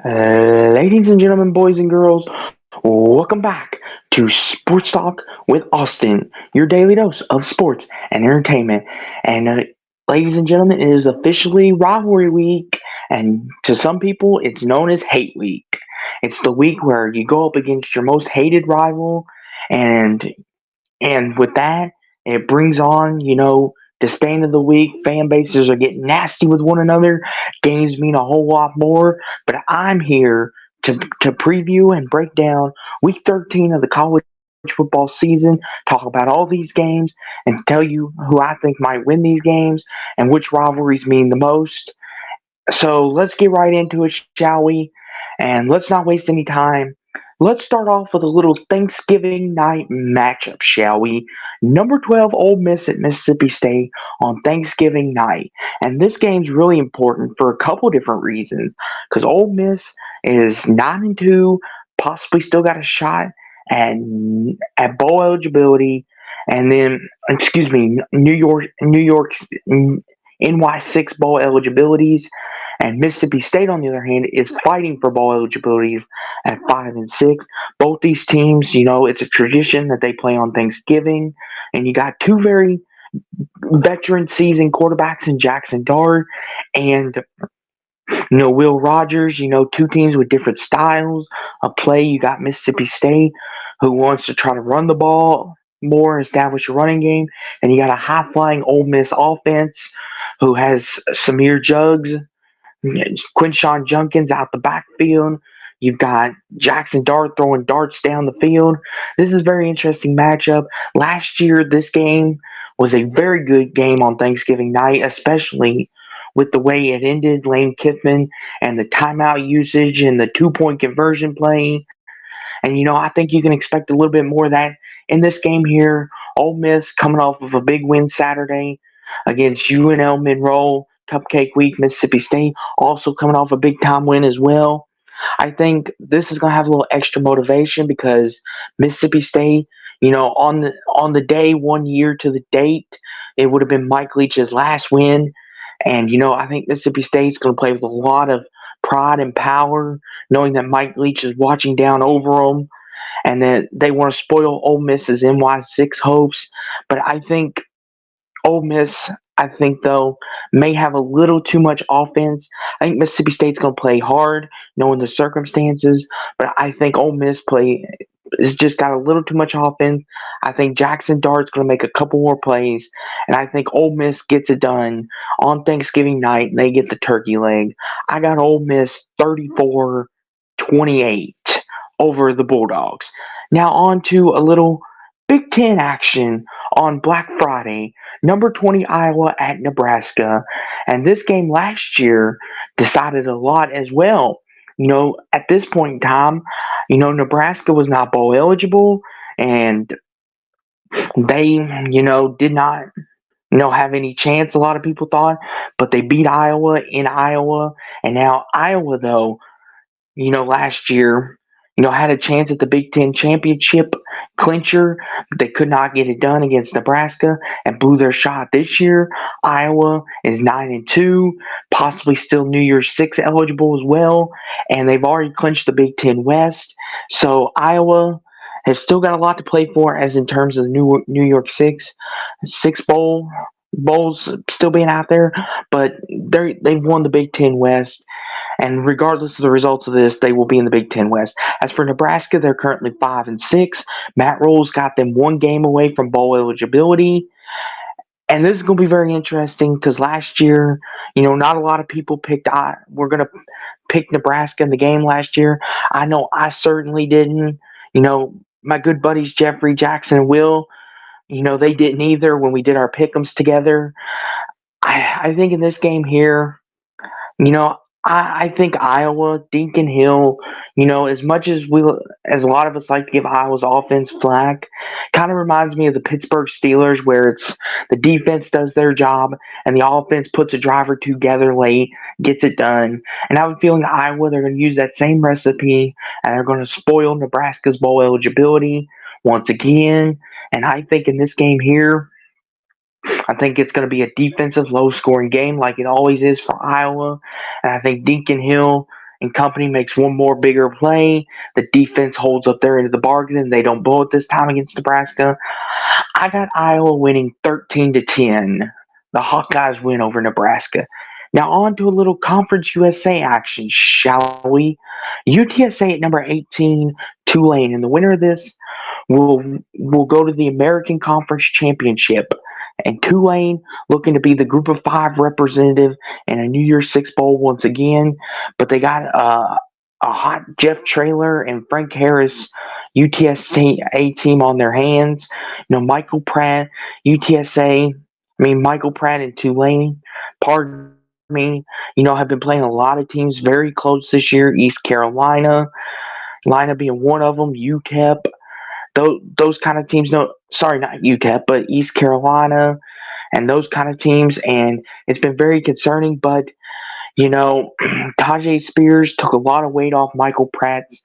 Ladies and gentlemen, boys and girls, welcome back to Sports Talk with Austin, your daily dose of sports and entertainment. And ladies and gentlemen, it is officially Rivalry Week, and to some people, it's known as Hate Week. It's the week where you go up against your most hated rival, and with that, it brings on, disdain of the week. Fan bases are getting nasty with one another. Games mean a whole lot more. But I'm here to preview and break down week 13 of the college football season, talk about all these games, and tell you who I think might win these games and which rivalries mean the most. So let's get right into it, shall we? And let's not waste any time. Let's start off with a little Thanksgiving night matchup, shall we? Number 12, Ole Miss at Mississippi State on Thanksgiving night. And this game's really important for a couple different reasons. Because Ole Miss is 9-2, possibly still got a shot at, at bowl eligibility. And then, excuse me, New York's NY6 bowl eligibilities, and Mississippi State, on the other hand, is fighting for bowl eligibilities at 5-6. Both these teams, it's a tradition that they play on Thanksgiving, and you got two very veteran seasoned quarterbacks in Jackson Dart and Will Rogers. Two teams with different styles of play. You got Mississippi State, who wants to try to run the ball more, establish a running game, and you got a high flying Ole Miss offense who has Samir Juggs, Quinshawn Junkins out the backfield. You've got Jackson Dart throwing darts down the field. This is a very interesting matchup. Last year, this game was a very good game on Thanksgiving night, especially with the way it ended. Lane Kiffin and the timeout usage and the 2-point conversion play. And, I think you can expect a little bit more of that in this game here. Ole Miss coming off of a big win Saturday against UNL Monroe, Cupcake Week. Mississippi State also coming off a big time win as well. I think this is going to have a little extra motivation because Mississippi State, on the day 1 year to the date, it would have been Mike Leach's last win. And, I think Mississippi State's going to play with a lot of pride and power, knowing that Mike Leach is watching down over them and that they want to spoil Ole Miss's NY6 hopes. But I think Ole Miss, though, may have a little too much offense. I think Mississippi State's going to play hard, knowing the circumstances, but I think Ole Miss play has just got a little too much offense. I think Jackson Dart's going to make a couple more plays, and I think Ole Miss gets it done on Thanksgiving night, and they get the turkey leg. I got Ole Miss 34-28 over the Bulldogs. Now on to a little Big Ten action on Black Friday. Number 20 Iowa at Nebraska. And this game last year decided a lot as well. At this point in time, Nebraska was not bowl eligible and they, did not, have any chance, a lot of people thought, but they beat Iowa in Iowa. And now Iowa, though, last year, had a chance at the Big Ten championship clincher, but they could not get it done against Nebraska and blew their shot this year. Iowa is 9-2, possibly still New Year's Six eligible as well, and they've already clinched the Big Ten West. So Iowa has still got a lot to play for, as in terms of the New York Six bowls still being out there, but they've won the Big Ten West. And regardless of the results of this, they will be in the Big Ten West. As for Nebraska, they're currently 5-6. Matt Rule's got them one game away from bowl eligibility. And this is going to be very interesting because last year, not a lot of people we're going to pick Nebraska in the game last year. I know I certainly didn't. My good buddies Jeffrey, Jackson, and Will, they didn't either when we did our pick'ems together. I think in this game here, you know, I think Iowa, Deacon Hill, as much as a lot of us like to give Iowa's offense flack, kind of reminds me of the Pittsburgh Steelers, where it's the defense does their job and the offense puts a drive or two together late, gets it done. And I have a feeling Iowa, they're going to use that same recipe and they're going to spoil Nebraska's bowl eligibility once again. And I think in this game here, I think it's going to be a defensive, low scoring game like it always is for Iowa. And I think Deacon Hill and company makes one more bigger play. The defense holds up their end of the bargain and they don't blow it this time against Nebraska. I got Iowa winning 13-10. The Hawkeyes win over Nebraska. Now on to a little Conference USA action, shall we? UTSA at number 18, Tulane, and the winner of this will go to the American Conference Championship. And Tulane looking to be the Group of Five representative in a New Year's Six bowl once again, but they got a hot Jeff Traylor and Frank Harris UTSA team on their hands. Michael Pratt, UTSA, Michael Pratt and Tulane, pardon me, have been playing a lot of teams very close this year. East Carolina being one of them, UTEP, those kind of teams. No, sorry, not UTEP, but East Carolina and those kind of teams. And it's been very concerning, but Tajay Spears took a lot of weight off Michael Pratt's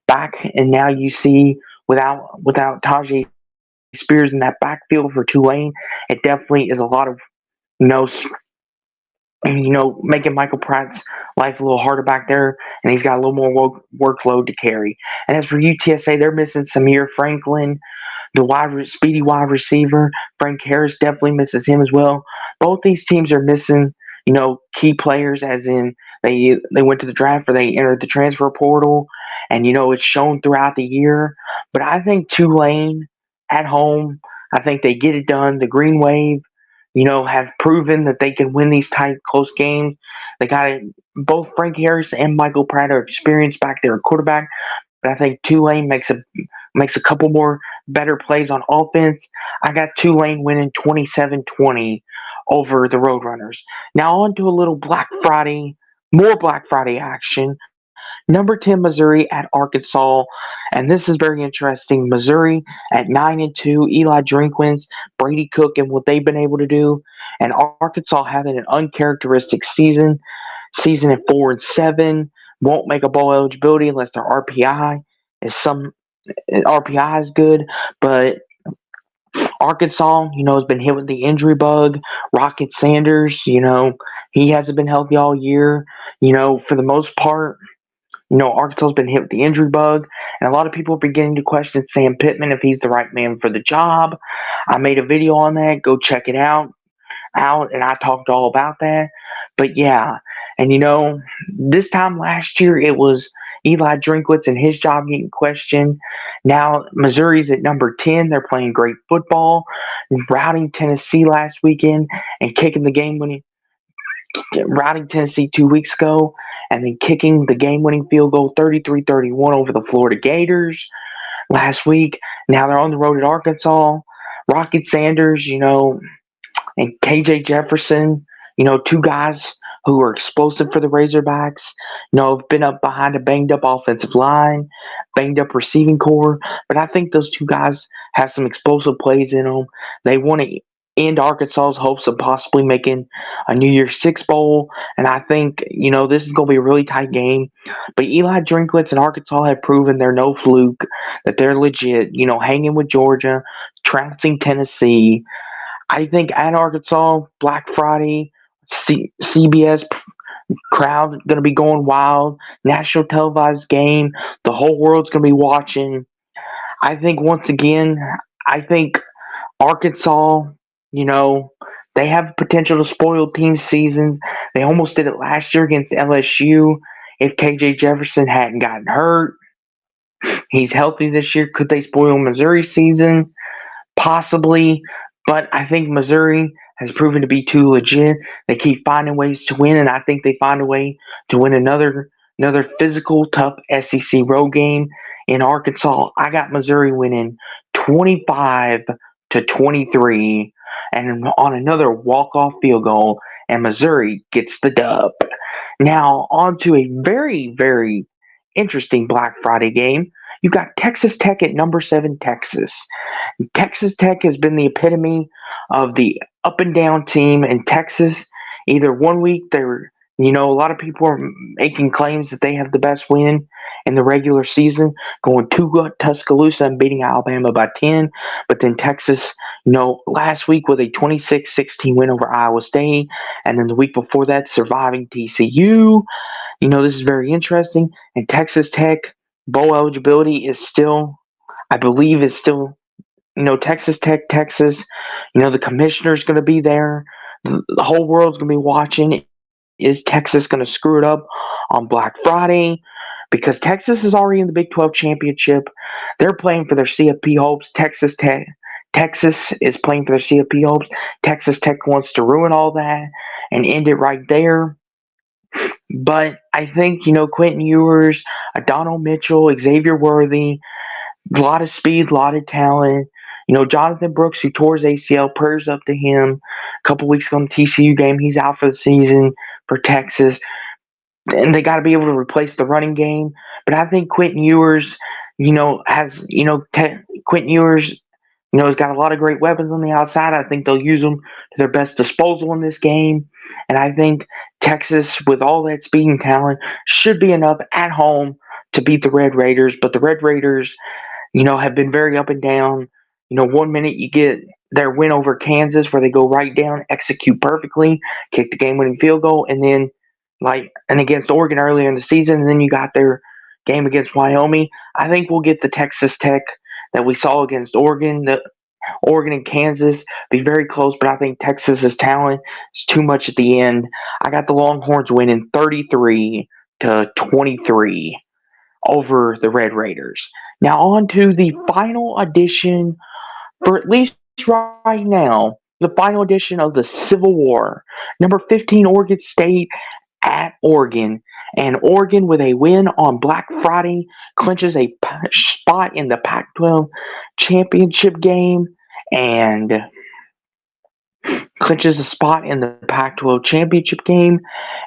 back, and now you see without Tajay Spears in that backfield for Tulane, it definitely is a lot of you know making Michael Pratt's life a little harder back there, and he's got a little more workload to carry. And as for UTSA, they're missing Samir Franklin, the speedy wide receiver. Frank Harris definitely misses him as well. Both these teams are missing, key players, as in they went to the draft or they entered the transfer portal, and it's shown throughout the year. But I think Tulane at home, I think they get it done. The Green Wave, have proven that they can win these tight, close games. They got it. Both Frank Harris and Michael Pratt are experienced back there at quarterback, but I think Tulane makes a couple more better plays on offense. I got Tulane winning 27-20 over the Roadrunners. Now on to a little more Black Friday action. Number 10 Missouri at Arkansas, and this is very interesting. Missouri at 9-2, Eli Drinkwitz, Brady Cook, and what they've been able to do, and Arkansas having an uncharacteristic season at 4-7, won't make a bowl eligibility unless their RPI is good, but Arkansas, has been hit with the injury bug. Rocket Sanders, he hasn't been healthy all year. For the most part, Arkansas's been hit with the injury bug, and a lot of people are beginning to question Sam Pittman if he's the right man for the job. I made a video on that. Go check it out, and I talked all about that. But yeah, and this time last year it was Eli Drinkwitz and his job getting questioned. Now Missouri's at number 10. They're playing great football, routing Tennessee last weekend and kicking the game-winning, routing Tennessee 2 weeks ago, and then kicking the game-winning field goal 33-31 over the Florida Gators last week. Now they're on the road at Arkansas. Rocket Sanders, and KJ Jefferson, two guys who are explosive for the Razorbacks, have been up behind a banged up offensive line, banged up receiving core, but I think those two guys have some explosive plays in them. They want to end Arkansas's hopes of possibly making a New Year's Six bowl, and I think, this is going to be a really tight game. But Eli Drinkwitz and Arkansas have proven they're no fluke, that they're legit, hanging with Georgia, trouncing Tennessee. I think at Arkansas, Black Friday, CBS crowd going to be going wild. National televised game. The whole world's going to be watching. I think once again, Arkansas, they have potential to spoil team season. They almost did it last year against LSU. If KJ Jefferson hadn't gotten hurt, he's healthy this year. Could they spoil Missouri season? Possibly, but I think Missouri has proven to be too legit. They keep finding ways to win, and I think they find a way to win another physical, tough SEC road game in Arkansas. I got Missouri winning 25-23, and on another walk-off field goal, and Missouri gets the dub. Now on to a very, very interesting Black Friday game. You got Texas Tech at number 7, Texas. Texas Tech has been the epitome of the up and down team in Texas. Either one week a lot of people are making claims that they have the best win in the regular season, going to Tuscaloosa and beating Alabama by 10. But then Texas, last week with a 26-16 win over Iowa State, and then the week before that, surviving TCU. This is very interesting. And Texas Tech bowl eligibility is still, I believe, is still, Texas Tech, Texas. The commissioner's going to be there. The whole world's going to be watching. Is Texas going to screw it up on Black Friday? Because Texas is already in the Big 12 championship. They're playing for their CFP hopes. Texas is playing for their CFP hopes. Texas Tech wants to ruin all that and end it right there. But I think, Quentin Ewers, Donald Mitchell, Xavier Worthy, a lot of speed, a lot of talent. Jonathan Brooks, who tore his ACL, prayers up to him. A couple weeks ago in the TCU game, he's out for the season for Texas. And they got to be able to replace the running game. But I think Quentin Ewers, Quentin Ewers, has got a lot of great weapons on the outside. I think they'll use them to their best disposal in this game. And I think Texas, with all that speed and talent, should be enough at home to beat the Red Raiders. But the Red Raiders, have been very up and down. One minute you get their win over Kansas where they go right down, execute perfectly, kick the game winning field goal, and then and against Oregon earlier in the season, and then you got their game against Wyoming. I think we'll get the Texas Tech that we saw against Oregon. The Oregon and Kansas be very close, but I think Texas's talent is too much at the end. I got the Longhorns winning 33-23 over the Red Raiders. Now on to the final edition, for at least right now, the final edition of the Civil War. Number 15, Oregon State at Oregon. And Oregon, with a win on Black Friday, clinches a spot in the Pac-12 championship game and clinches a spot in the Pac-12 championship game,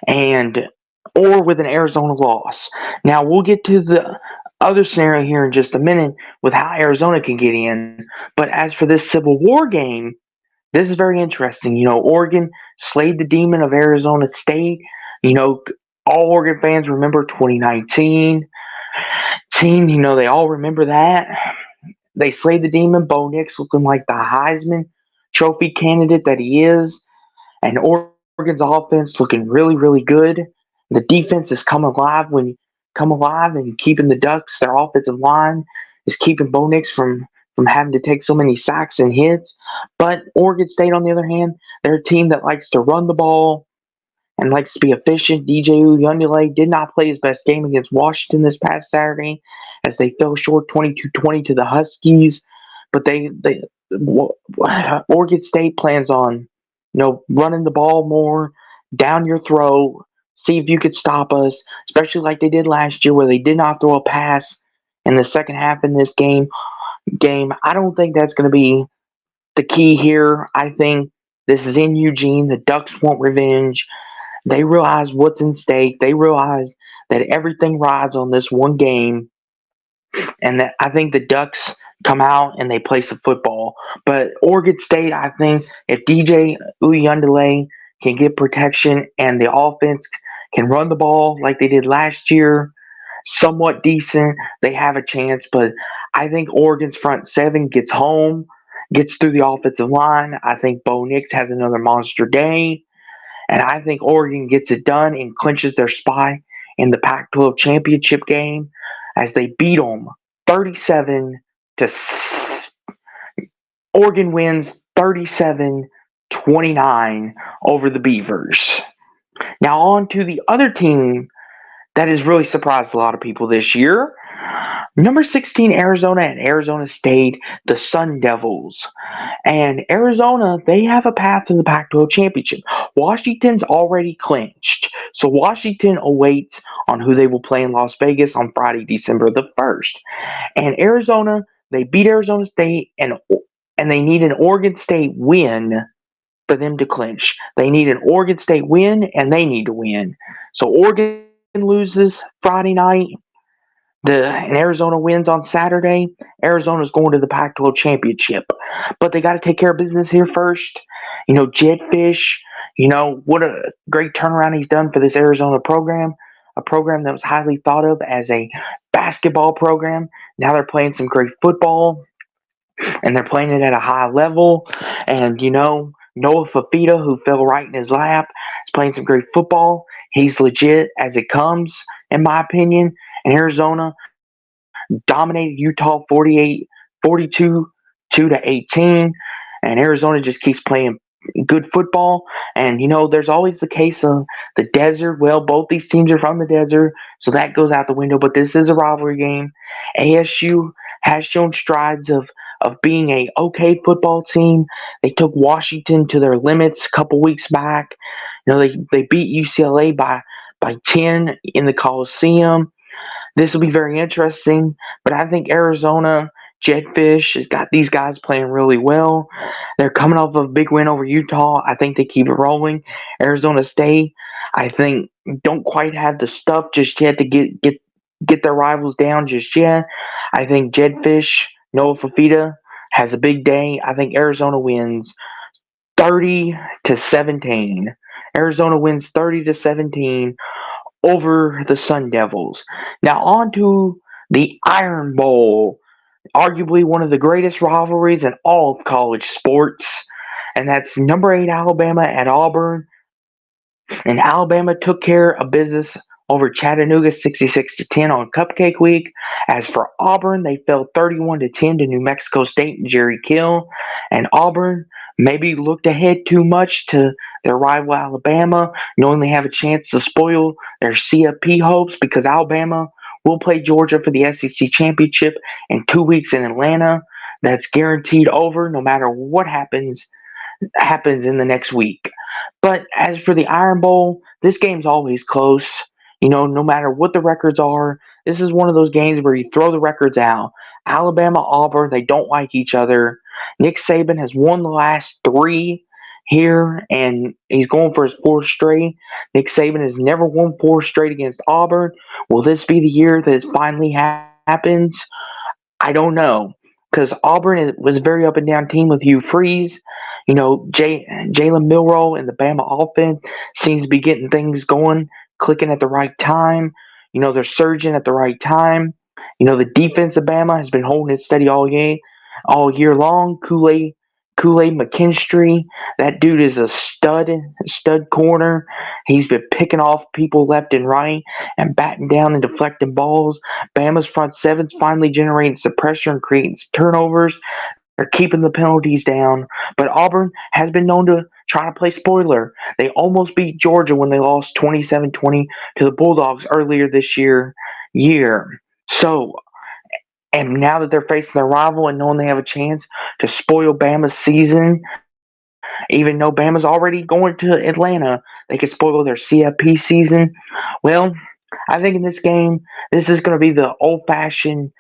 and or with an Arizona loss. Now we'll get to the other scenario here in just a minute with how Arizona can get in. But as for this Civil War game, this is very interesting. Oregon slayed the demon of Arizona State. All Oregon fans remember 2019. They all remember that. They slayed the demon. Bo Nix looking like the Heisman Trophy candidate that he is. And Oregon's offense looking really, really good. The defense is come alive and keeping the Ducks, their offensive line is keeping Bo Nix from having to take so many sacks and hits. But Oregon State, on the other hand, they're a team that likes to run the ball and likes to be efficient. DJ Uyunglele did not play his best game against Washington this past Saturday as they fell short 22-20 to the Huskies. But Oregon State plans on, running the ball more down your throat, see if you could stop us, especially like they did last year where they did not throw a pass in the second half in this game. I don't think that's going to be the key here. I think this is in Eugene. The Ducks want revenge. They realize what's in stake. They realize that everything rides on this one game, and that I think the Ducks come out and they play some football. But Oregon State, I think if DJ Uyunglele can get protection and the offense can run the ball like they did last year, somewhat decent, they have a chance. But I think Oregon's front seven gets home, gets through the offensive line. I think Bo Nix has another monster day. And I think Oregon gets it done and clinches their spot in the Pac-12 championship game as they beat them 37 to. Oregon wins 37-29 over the Beavers. Now on to the other team that has really surprised a lot of people this year. Number 16, Arizona and Arizona State, the Sun Devils. And Arizona, they have a path to the Pac-12 championship. Washington's already clinched. So Washington awaits on who they will play in Las Vegas on Friday, December the 1st. And Arizona, they beat Arizona State, and they need an Oregon State win for them to clinch. They need an Oregon State win, and they need to win. So Oregon loses Friday night. And Arizona wins on Saturday. Arizona's going to the Pac-12 championship, but they got to take care of business here first. Jed Fish. What a great turnaround he's done for this Arizona program, a program that was highly thought of as a basketball program. Now they're playing some great football, and they're playing it at a high level. And Noah Fafita, who fell right in his lap, is playing some great football. He's legit as it comes, in my opinion. And Arizona dominated Utah 42-2 to 18. And Arizona just keeps playing good football. And there's always the case of the desert. Well, both these teams are from the desert, so that goes out the window. But this is a rivalry game. ASU has shown strides of being a okay football team. They took Washington to their limits a couple weeks back. They beat UCLA by 10 in the Coliseum. This will be very interesting, but I think Arizona Jetfish has got these guys playing really well. They're coming off of a big win over Utah. I think they keep it rolling. Arizona State, I think, don't quite have the stuff just yet to get their rivals down just yet. I think Jetfish, Noah Fafita, has a big day. I think Arizona wins 30-17. Arizona wins 30-17 over the Sun Devils. Now on to the Iron Bowl, arguably one of the greatest rivalries in all of college sports, and that's number 8 Alabama at Auburn. And Alabama took care of business over Chattanooga 66-10 on Cupcake Week. As for Auburn, they fell 31-10 to New Mexico State and Jerry Kill. And Auburn maybe looked ahead too much to their rival Alabama, knowing they have a chance to spoil their CFP hopes because Alabama will play Georgia for the SEC championship in 2 weeks in Atlanta. That's guaranteed over no matter what happens in the next week. But as for the Iron Bowl, this game's always close. No matter what the records are, this is one of those games where you throw the records out. Alabama, Auburn, they don't like each other. Nick Saban has won the last three here, and he's going for his fourth straight. Nick Saban has never won four straight against Auburn. Will this be the year that it finally happens? I don't know because Auburn was a very up and down team with Hugh Freeze. Jalen Milroe and the Bama offense seems to be getting things going, clicking at the right time. They're surging at the right time. The defense of Bama has been holding it steady all year long. Kool-Aid McKinstry, that dude is a stud corner. He's been picking off people left and right and batting down and deflecting balls. Bama's front seven's finally generating some pressure and creating some turnovers. They're keeping the penalties down. But Auburn has been known to try to play spoiler. They almost beat Georgia when they lost 27-20 to the Bulldogs earlier this year. So, and now that they're facing their rival and knowing they have a chance to spoil Bama's season, even though Bama's already going to Atlanta, they could spoil their CFP season. Well, I think in this game, this is going to be the old-fashioned,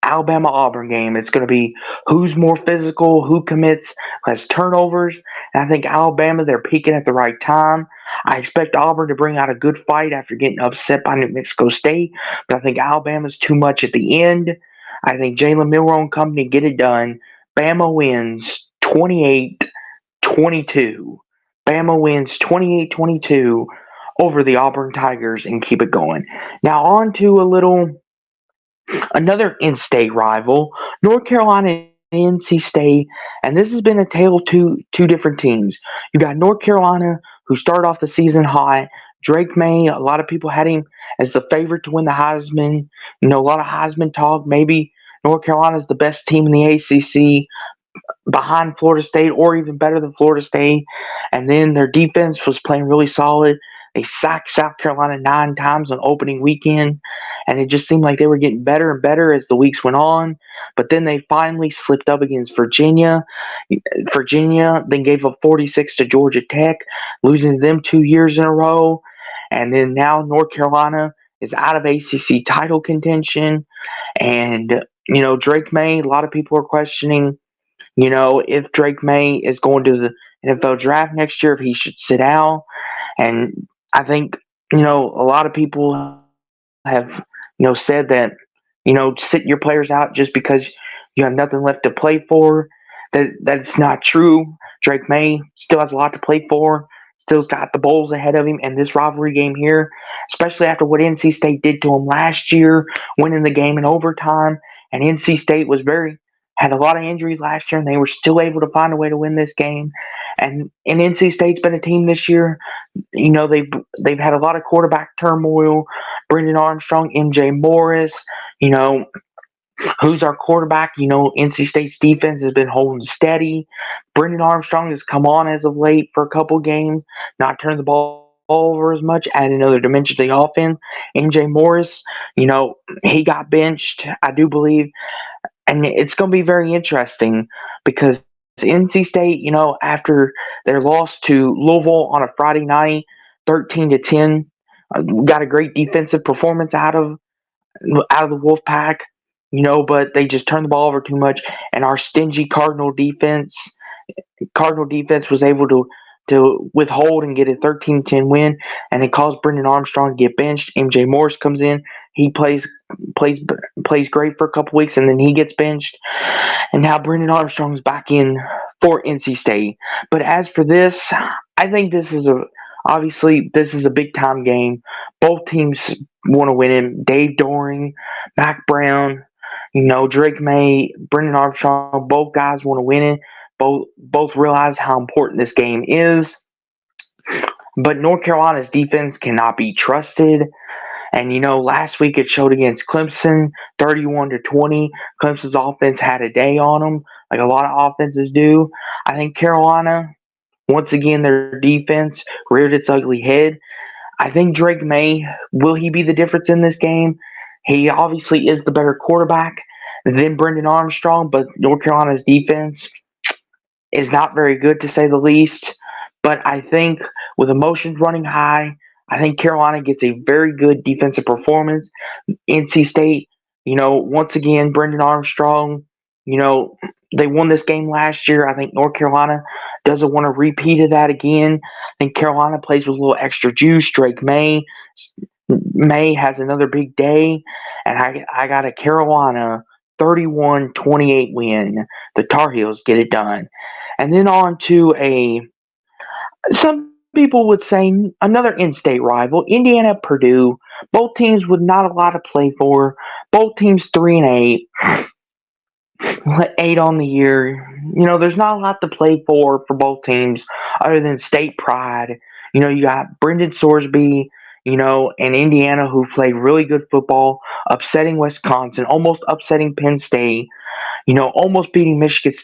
Alabama Auburn game. It's going to be who's more physical, who commits less turnovers. And I think Alabama, they're peaking at the right time. I expect Auburn to bring out a good fight after getting upset by New Mexico State, but I think Alabama's too much at the end. I think Jalen Milroe and company get it done. Bama wins 28-22. Bama wins 28-22 over the Auburn Tigers and keep it going. Now on to another in-state rival, North Carolina and NC State, and this has been a tale of two different teams. You got North Carolina, who started off the season hot. Drake May, a lot of people had him as the favorite to win the Heisman. A lot of Heisman talk. Maybe North Carolina is the best team in the ACC behind Florida State or even better than Florida State. And then their defense was playing really solid. They sacked South Carolina 9 times on opening weekend, and it just seemed like they were getting better and better as the weeks went on. But then they finally slipped up against Virginia. Virginia then gave up 46 to Georgia Tech, losing to them 2 years in a row. And then now North Carolina is out of ACC title contention. And, Drake May, a lot of people are questioning if Drake May is going to the NFL draft next year, if he should sit out. And I think, a lot of people have, said that, sit your players out just because you have nothing left to play for. That's not true. Drake May still has a lot to play for. Still's got the bowls ahead of him, and this rivalry game here, especially after what NC State did to him last year, winning the game in overtime. And NC State had a lot of injuries last year, and they were still able to find a way to win this game. And NC State's been a team this year. They've had a lot of quarterback turmoil. Brendan Armstrong, MJ Morris. You know, who's our quarterback? NC State's defense has been holding steady. Brendan Armstrong has come on as of late for a couple games, not turning the ball over as much, add another dimension to the offense. MJ Morris, he got benched, I do believe, and it's going to be very interesting because NC State, after their loss to Louisville on a Friday night, 13-10, got a great defensive performance out of the Wolfpack, but they just turned the ball over too much, and our stingy Cardinal defense was able to withhold and get a 13-10 win, and it caused Brendan Armstrong to get benched. MJ Morris comes in, he plays plays great for a couple weeks, and then he gets benched, and now Brendan Armstrong's back in for NC State. But as for this, I think this is a big time game. Both teams want to win it. Dave Doring, Mac Brown, Drake May, Brendan Armstrong, both guys want to win it. Both realize how important this game is. But North Carolina's defense cannot be trusted. And last week it showed against Clemson, 31-20. Clemson's offense had a day on them, like a lot of offenses do. I think Carolina, once again, their defense reared its ugly head. I think Drake May, will he be the difference in this game? He obviously is the better quarterback than Brendan Armstrong, but North Carolina's defense is not very good to say the least. But I think with emotions running high, I think Carolina gets a very good defensive performance. NC State, once again, Brendan Armstrong, they won this game last year. I think North Carolina doesn't want to repeat of that again. I think Carolina plays with a little extra juice. Drake May has another big day, and I got a Carolina 31-28 win. The Tar Heels get it done. And then on to some people would say another in-state rival, Indiana Purdue. Both teams with not a lot to play for. Both teams 3-8, 8 on the year. There's not a lot to play for both teams other than state pride. You got Brendan Sorsby, and Indiana, who played really good football, upsetting Wisconsin, almost upsetting Penn State. Almost beating Michigan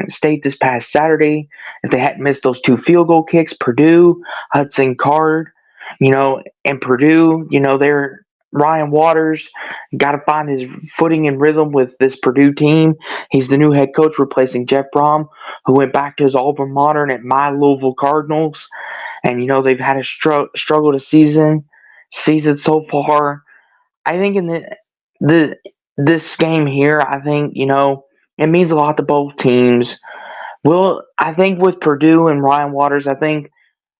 State this past Saturday. If they hadn't missed those two field goal kicks, Purdue, Hudson Card, and Purdue, they're Ryan Waters got to find his footing and rhythm with this Purdue team. He's the new head coach replacing Jeff Brom, who went back to his alma mater at my Louisville Cardinals. And they've had a struggle to season so far. I think in the this game here, I think, it means a lot to both teams. Well, I think with Purdue and Ryan Waters, I think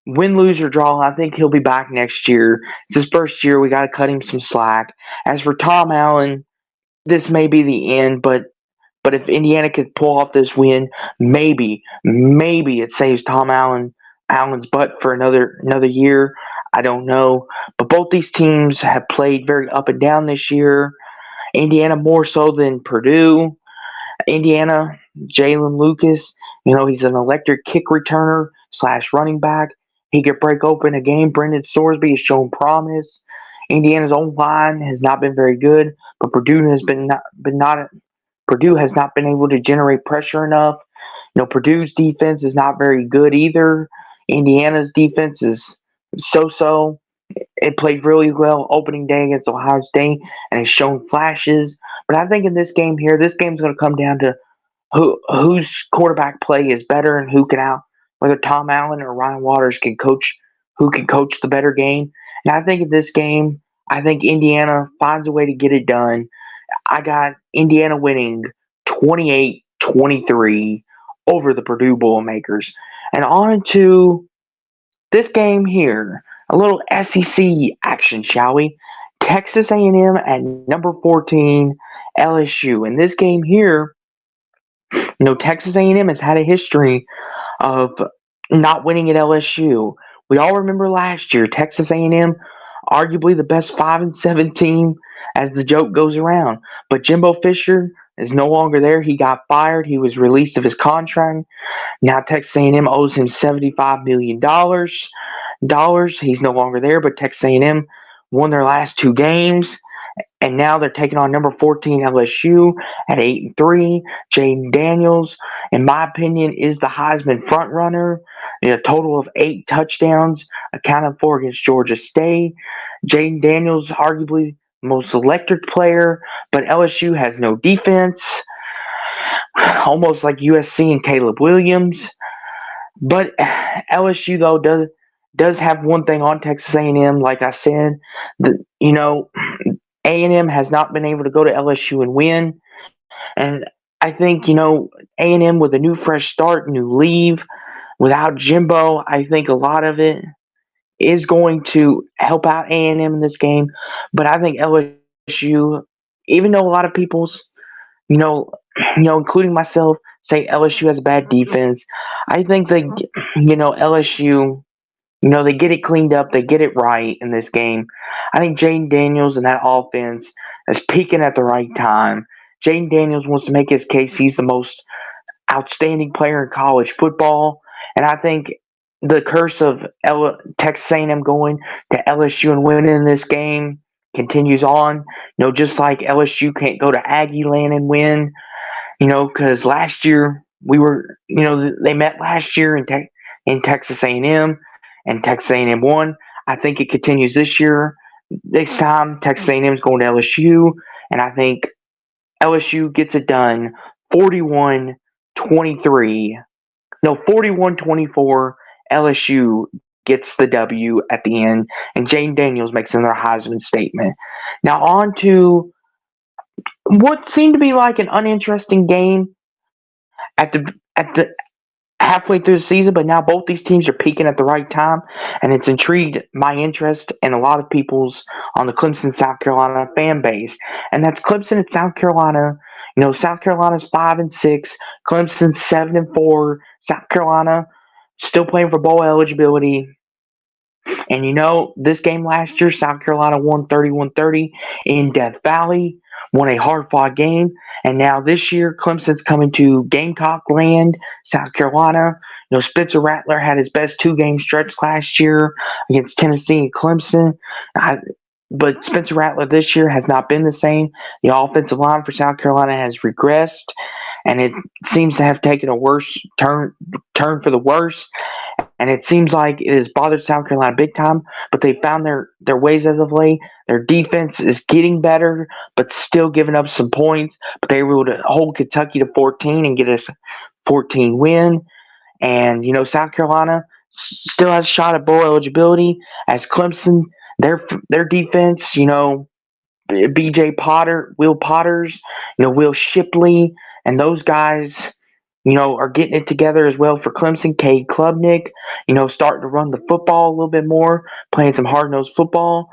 win, lose, or draw, I think he'll be back next year. It's his first year. We got to cut him some slack. As for Tom Allen, this may be the end, but if Indiana could pull off this win, maybe it saves Allen's butt for another year. I don't know. But both these teams have played very up and down this year. Indiana more so than Purdue. Indiana, Jalen Lucas, he's an electric kick returner / running back. He could break open a game. Brendan Sorsby has shown promise. Indiana's own line has not been very good, but Purdue has Purdue has not been able to generate pressure enough. Purdue's defense is not very good either. Indiana's defense is so. It played really well opening day against Ohio State and has shown flashes. But I think in this game here, this game's going to come down to whose quarterback play is better and whether Tom Allen or Ryan Waters who can coach the better game. And I think in this game, I think Indiana finds a way to get it done. I got Indiana winning 28-23 over the Purdue Boilermakers. And on to this game here, a little SEC action, shall we? Texas A&M at number 14, LSU. In this game here, Texas A&M has had a history of not winning at LSU. We all remember last year, Texas A&M, arguably the best 5-7 team as the joke goes around. But Jimbo Fisher is no longer there. He got fired. He was released of his contract. Now Texas A&M owes him $75 million. He's no longer there, but Texas A&M won their last two games, and now they're taking on number 14 LSU at 8-3. Jaden Daniels, in my opinion, is the Heisman frontrunner. A total of 8 touchdowns accounted for against Georgia State. Jaden Daniels, arguably the most electric player, but LSU has no defense, almost like USC and Caleb Williams. But LSU though does have one thing on Texas A&M. Like I said, A&M has not been able to go to LSU and win, and I think A&M with a new fresh start, new leave, without Jimbo, I think a lot of it is going to help out A&M in this game. But I think LSU, even though a lot of people's you know, including myself, say LSU has a bad defense. I think LSU, they get it cleaned up, they get it right in this game. I think Jaden Daniels and that offense is peaking at the right time. Jaden Daniels wants to make his case. He's the most outstanding player in college football, and I think the curse of Texas A&M going to LSU and winning this game continues on. Just like LSU can't go to Aggie Land and win, because last year they met last year in Texas A&M, and Texas A&M won. I think it continues this year. This time, Texas A&M is going to LSU, and I think LSU gets it done 41-23. No, 41-24. LSU gets the W at the end, and Jane Daniels makes another Heisman statement. Now, on to what seemed to be like an uninteresting game at the halfway through the season, but now both these teams are peaking at the right time, and it's intrigued my interest and a lot of people's on the Clemson, South Carolina fan base, and that's Clemson and South Carolina. South Carolina's 5-6, Clemson 7-4. South Carolina still playing for bowl eligibility. And this game last year, South Carolina won 31-30 in Death Valley, won a hard fought game. And now this year, Clemson's coming to Gamecock Land, South Carolina. Spencer Rattler had his best 2 game stretch last year against Tennessee and Clemson. But Spencer Rattler this year has not been the same. The offensive line for South Carolina has regressed, and it seems to have taken a worse turn for the worse. And it seems like it has bothered South Carolina big time, but they found their ways as of late. Their defense is getting better, but still giving up some points. But they were able to hold Kentucky to 14 and get us 14 win. And South Carolina still has a shot at bowl eligibility. As Clemson, their defense, B.J. Potter, Will Potters, Will Shipley, and those guys are getting it together as well for Clemson. Cade Klubnik, starting to run the football a little bit more, playing some hard-nosed football,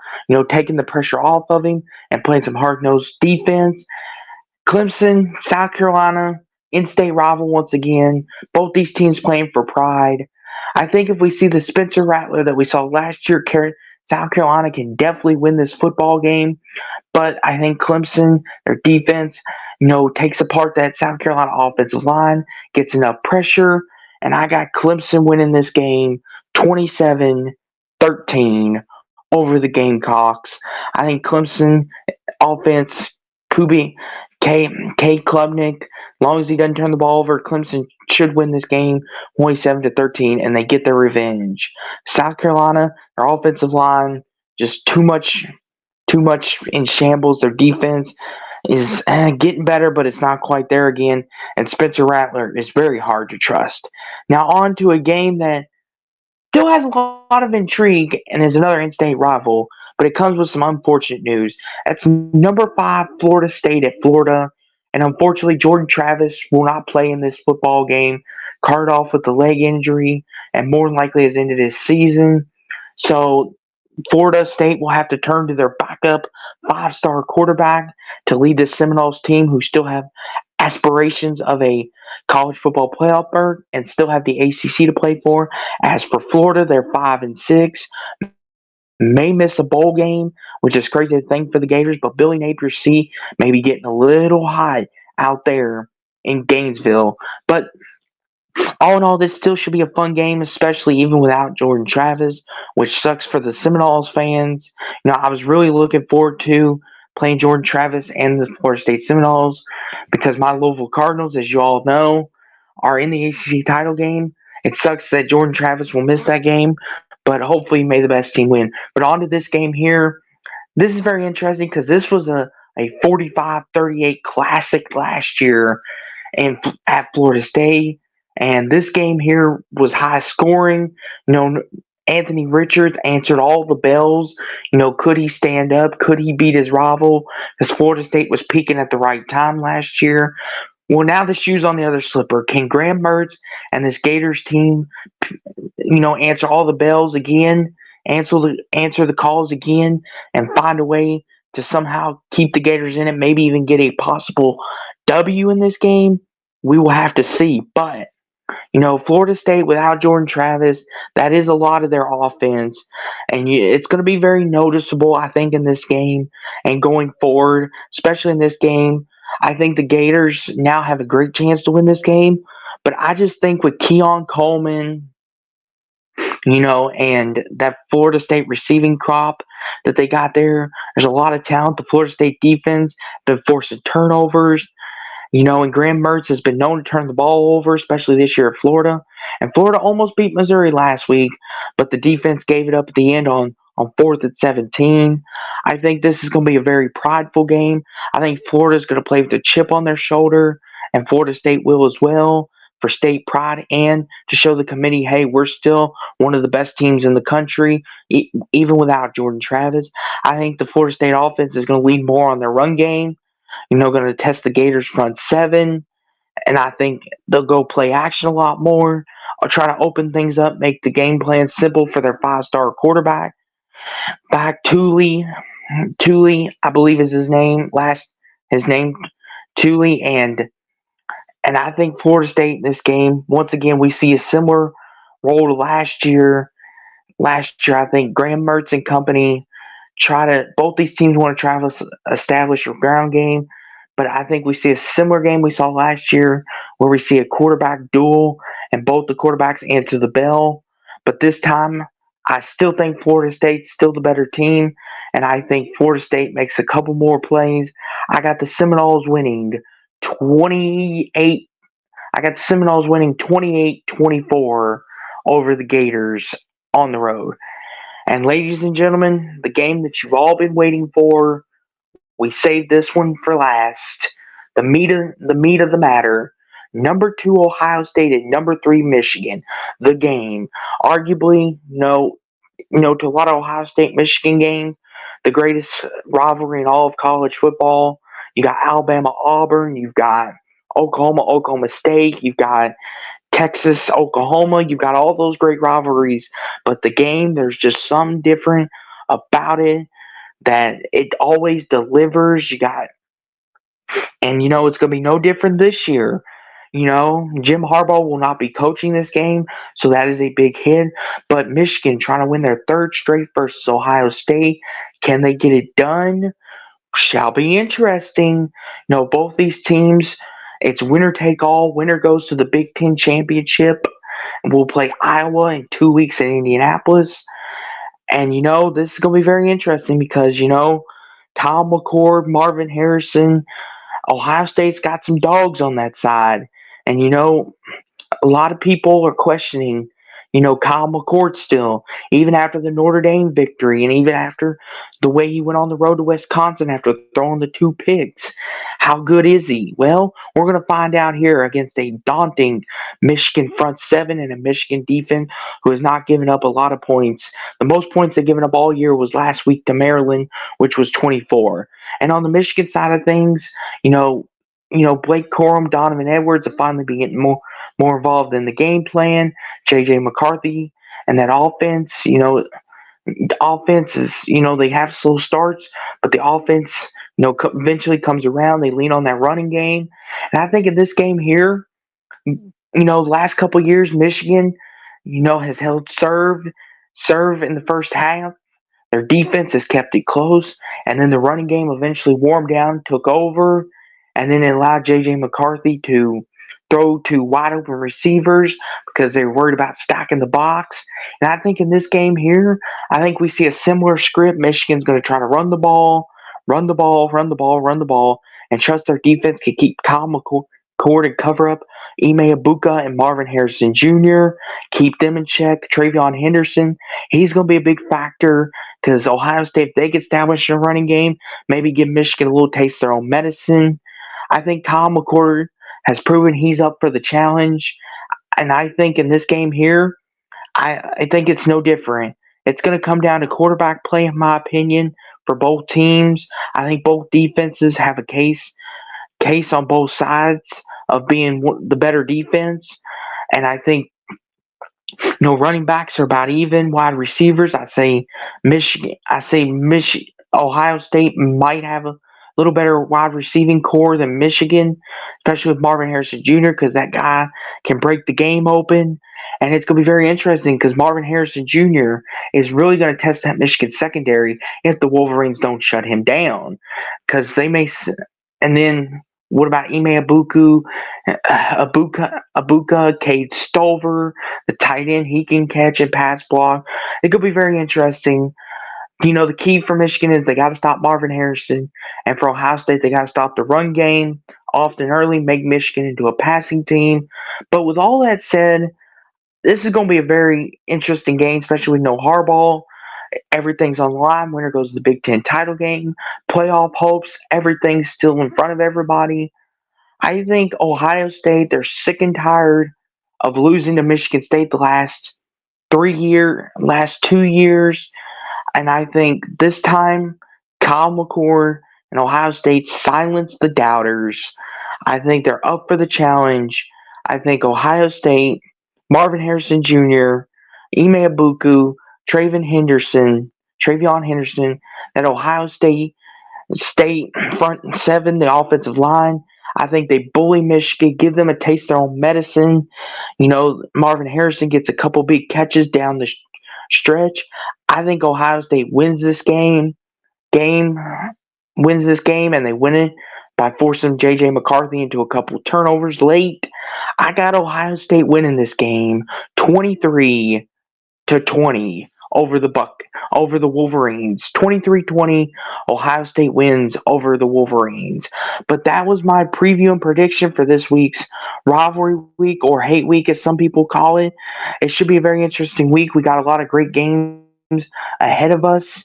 taking the pressure off of him and playing some hard-nosed defense. Clemson, South Carolina, in-state rival once again. Both these teams playing for pride. I think if we see the Spencer Rattler that we saw last year, South Carolina can definitely win this football game. But I think Clemson, their defense, takes apart that South Carolina offensive line, gets enough pressure, and I got Clemson winning this game 27-13 over the Gamecocks. I think Clemson offense, K. Klubnik, as long as he doesn't turn the ball over, Clemson should win this game 27-13, and they get their revenge. South Carolina, their offensive line, just too much in shambles. Their defense is getting better, but it's not quite there again. And Spencer Rattler is very hard to trust. Now on to a game that still has a lot of intrigue and is another in-state rival, but it comes with some unfortunate news. That's number 5 Florida State at Florida, and unfortunately Jordan Travis will not play in this football game. Carted off with a leg injury, and more than likely has ended his season. So Florida State will have to turn to their backup 5-star quarterback to lead the Seminoles team, who still have aspirations of a college football playoff berth and still have the ACC to play for. As for Florida, they're 5-6. may miss a bowl game, which is crazy to think for the Gators. But Billy Napier C may be getting a little hot out there in Gainesville. But all in all, this still should be a fun game, especially even without Jordan Travis, which sucks for the Seminoles fans. I was really looking forward to playing Jordan Travis and the Florida State Seminoles because my Louisville Cardinals, as you all know, are in the ACC title game. It sucks that Jordan Travis will miss that game, but hopefully may the best team win. But on to this game here. This is very interesting because this was a 45-38 classic last year and at Florida State. And this game here was high scoring. Anthony Richards answered all the bells. Could he stand up? Could he beat his rival? Because Florida State was peaking at the right time last year. Well, now the shoe's on the other slipper. Can Graham Mertz and this Gators team, answer all the bells again, answer the calls again, and find a way to somehow keep the Gators in it, maybe even get a possible W in this game? We will have to see. But Florida State without Jordan Travis, that is a lot of their offense, and it's going to be very noticeable, I think, in this game and going forward, especially in this game. I think the Gators now have a great chance to win this game, but I just think with Keon Coleman, and that Florida State receiving crop that they got there, there's a lot of talent. The Florida State defense been forcing turnovers. And Graham Mertz has been known to turn the ball over, especially this year at Florida. And Florida almost beat Missouri last week, but the defense gave it up at the end on 4th and 17. I think this is going to be a very prideful game. I think Florida's going to play with a chip on their shoulder, and Florida State will as well for state pride and to show the committee, hey, we're still one of the best teams in the country, even without Jordan Travis. I think the Florida State offense is going to lean more on their run game, going to test the Gators front seven. And I think they'll go play action a lot more. Or try to open things up, make the game plan simple for their 5-star quarterback. Back Tooley, I believe is his name. His name, Tooley, and I think Florida State in this game, once again, we see a similar role to last year. Last year, I think Graham Mertz and company both these teams want to try to establish a ground game, but I think we see a similar game we saw last year where we see a quarterback duel and both the quarterbacks answer the bell. But this time, I still think Florida State's still the better team, and I think Florida State makes a couple more plays. I got the Seminoles winning 28. I got the Seminoles winning 28-24 over the Gators on the road. And ladies and gentlemen, the game that you've all been waiting for, we saved this one for last. The meat of the matter. Number 2 Ohio State and number 3 Michigan. The game, arguably, to a lot of Ohio State Michigan games, the greatest rivalry in all of college football. You got Alabama Auburn. You've got Oklahoma State. You've got Texas, Oklahoma, you've got all those great rivalries, but the game, there's just something different about it that it always delivers. And it's going to be no different this year. Jim Harbaugh will not be coaching this game, so that is a big hit. But Michigan trying to win their 3rd straight versus Ohio State. Can they get it done? Shall be interesting. Both these teams, it's winner take all. Winner goes to the Big Ten championship. We'll play Iowa in 2 weeks in Indianapolis. And, this is going to be very interesting because, Kyle McCord, Marvin Harrison, Ohio State's got some dogs on that side. And, a lot of people are questioning, Kyle McCord still, even after the Notre Dame victory and even after the way he went on the road to Wisconsin after throwing the 2 picks. How good is he? Well, we're going to find out here against a daunting Michigan front seven and a Michigan defense who has not given up a lot of points. The most points they've given up all year was last week to Maryland, which was 24. And on the Michigan side of things, Blake Corum, Donovan Edwards have finally been getting more involved in the game plan. JJ McCarthy and that offense, the offense is, they have slow starts, but the offense, eventually comes around. They lean on that running game. And I think in this game here, the last couple of years, Michigan, has held serve in the first half. Their defense has kept it close, and then the running game eventually warmed down, took over, and then it allowed J.J. McCarthy to throw to wide open receivers because they were worried about stacking the box. And I think in this game here, I think we see a similar script. Michigan's going to try to run the ball, run the ball, run the ball, run the ball, and trust their defense can keep Kyle McCord and cover up Ime Ibuka and Marvin Harrison Jr., keep them in check. Travion Henderson, he's going to be a big factor because Ohio State, if they get established in a running game, maybe give Michigan a little taste of their own medicine. I think Kyle McCord has proven he's up for the challenge. And I think in this game here, I think it's no different. It's going to come down to quarterback play, in my opinion, for both teams. I think both defenses have a case on both sides of being the better defense. And I think running backs are about even. Wide receivers, I say Ohio State might have a little better wide receiving core than Michigan, especially with Marvin Harrison Jr. because that guy can break the game open. And it's going to be very interesting because Marvin Harrison Jr. is really going to test that Michigan secondary if the Wolverines don't shut him down. Because they may. And then what about Ime Abuka, Cade Stover, the tight end? He can catch and pass block. It could be very interesting. The key for Michigan is they got to stop Marvin Harrison, and for Ohio State, they got to stop the run game often early, make Michigan into a passing team. But with all that said, this is going to be a very interesting game, especially with no Harbaugh. Everything's on the line. Winner goes to the Big Ten title game, playoff hopes. Everything's still in front of everybody. I think Ohio State, they're sick and tired of losing to Michigan State the last 2 years. And I think this time, Kyle McCord and Ohio State silenced the doubters. I think they're up for the challenge. I think Ohio State, Marvin Harrison Jr., Ime Abuku, Travion Henderson, that Ohio State front seven, the offensive line. I think they bully Michigan, give them a taste of their own medicine. Marvin Harrison gets a couple big catches down the stretch. I think Ohio State wins this game, and they win it by forcing J.J. McCarthy into a couple turnovers late. I got Ohio State winning this game 23-20 over the Wolverines. 23-20, Ohio State wins over the Wolverines. But that was my preview and prediction for this week's rivalry week, or hate week as some people call it. It should be a very interesting week. We got a lot of great games ahead of us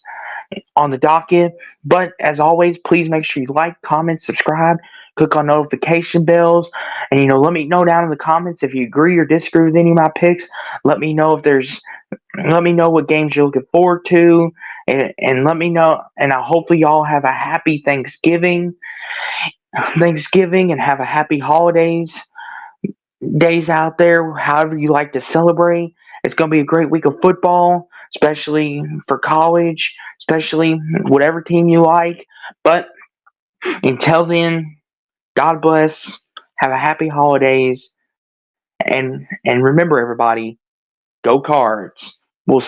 on the docket. But as always, please make sure you like, comment, subscribe, click on notification bells, and let me know down in the comments if you agree or disagree with any of my picks. Let me know what games you're looking forward to, and let me know. And I hopefully y'all have a happy Thanksgiving, and have a happy holidays days out there. However you like to celebrate, it's going to be a great week of football, especially for college, especially whatever team you like. But until then, God bless. Have a happy holidays, and remember, everybody, go Cards. We'll